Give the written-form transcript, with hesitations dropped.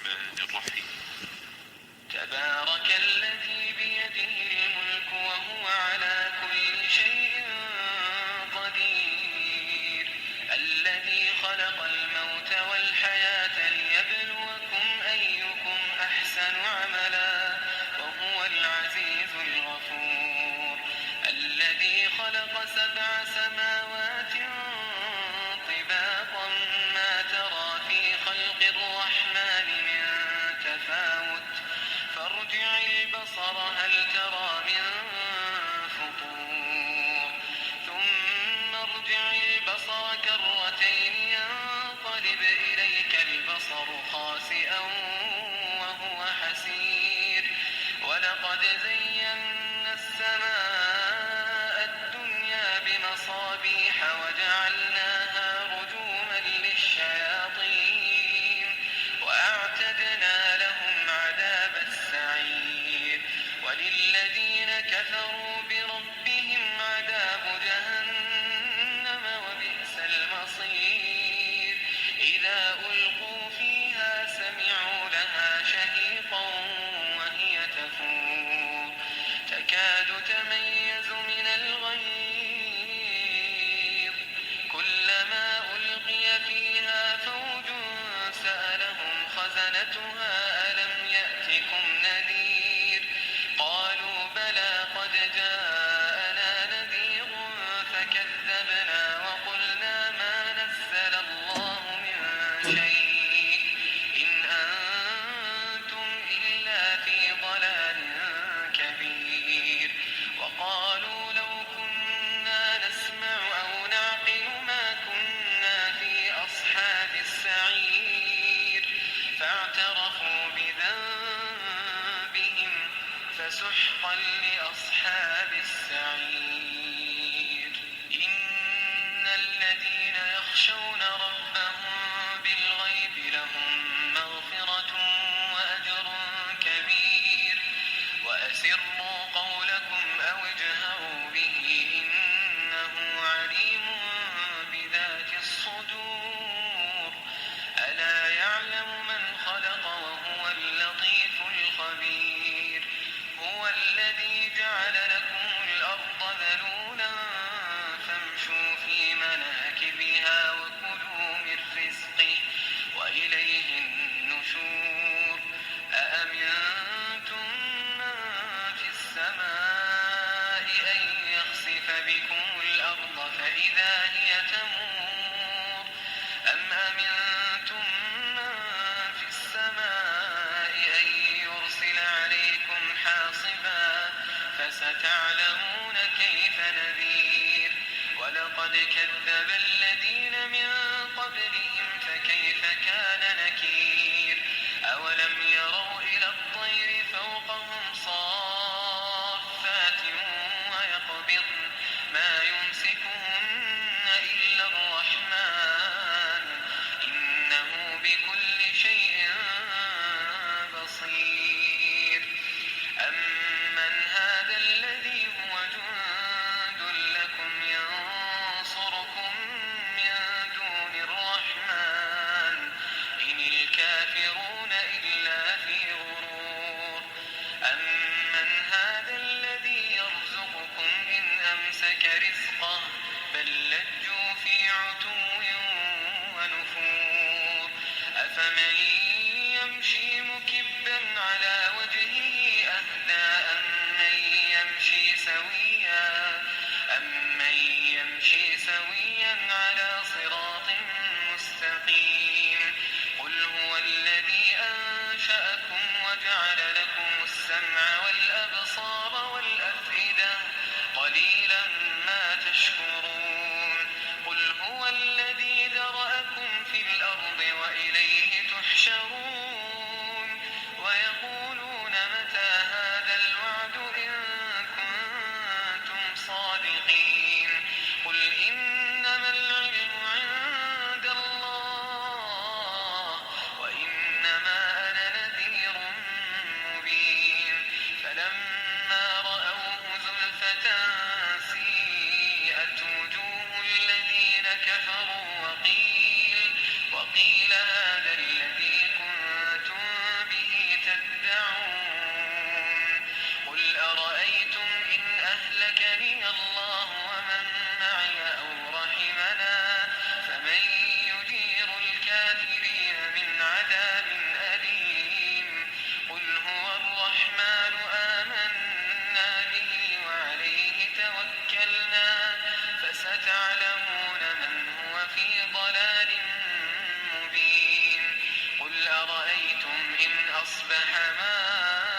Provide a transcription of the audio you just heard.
الرحمن الرحيم. تبارك الذي بيده الملك وهو على كل شيء قدير، الذي خلق الموت والحياة ليبلوكم أيكم أحسن عملا وهو العزيز الغفور، الذي خلق 7 سماوات طباقا ما ترى في خلق الرحمن من تفاوت، فارجع البصر هل ترى من فطور، ثم ارجع البصر كرتين ينقلب إليك البصر خاسئا وهو حسير، ولقد زينا السماء الدنيا بمصابيح وجعلناها رجوما للشياطين وأعتدنا لهم عذاب السعير، وللذين كفروا بربهم عذاب جهنم وبئس المصير، إذا ألقوا فيها سمعوا لها شهيقا وهي تفور تكاد تميز من الغيظ، كلما ألقي فيها فوج سألهم خزنتها ألم يأتكم نذير، قالوا بلى قد جاءنا نذير فكذبنا وقلنا ما نزل الله من شيء إن أنتم إلا في ضلال كبير، وقالوا لو كنا نسمع أو نعقل ما كنا في أصحاب السعير، فاعترفوا بذنبهم فسحقا لأصحاب السعير. إن الذين يخشون ربهم بالغيب لهم مغفرة وأجر كبير، وأسروا قولكم أو اجهروا به إنه عليم بذات الصدور، ألا يعلم من خلق وهو اللطيف الخبير، هو الذي جعل لكم الأرض ذلولا فامشوا في مناكبها وكلوا من رزقه وإليه النشور، أأمنتم من في السماء أن يخسف بكم الأرض فإذا هي تمور، أم أمنتم من في السماء أن يرسل عليكم حاصبا فستعلمون كيف نذير، ولقد كذب الذين من قبلهم فكيف كان نكير، أولم يروا إلى الطير فوقهم صافات ويقبضن ما يمسكهن إلا الرحمن إنه بكل شيء بصير، أمن هذا الذي هو جند لكم ينصركم من دون الرحمن إن الكافرون إلا في غرور، أمن هذا الذي يرزقكم إن أمسك رزقه بل لجوا في عتو ونفور، أفمن يمشي مكبا على وجهه أهدى أمن يمشي سويا على صراط مستقيم، قل هو الذي أنشأكم وجعل لكم السمع والأبصار والأفئدة قليلا ما تشكرون، قل هو الذي ذرأكم في الأرض وإليه تحشرون، ويقولون متى هذا الوعد إن كنتم صادقين، قل إنما العلم عند الله وإنما أنا نذير مبين، فلما رأوه زلفة سيئت وجوه الذين كفروا وقيل هذا الذي كنتم للكافرين من عذاب أليم قل هو الرحمن آمنا به وعليه توكلنا فستعلمون من هو في ضلال مبين قل أرأيتم إن أصبح ماؤكم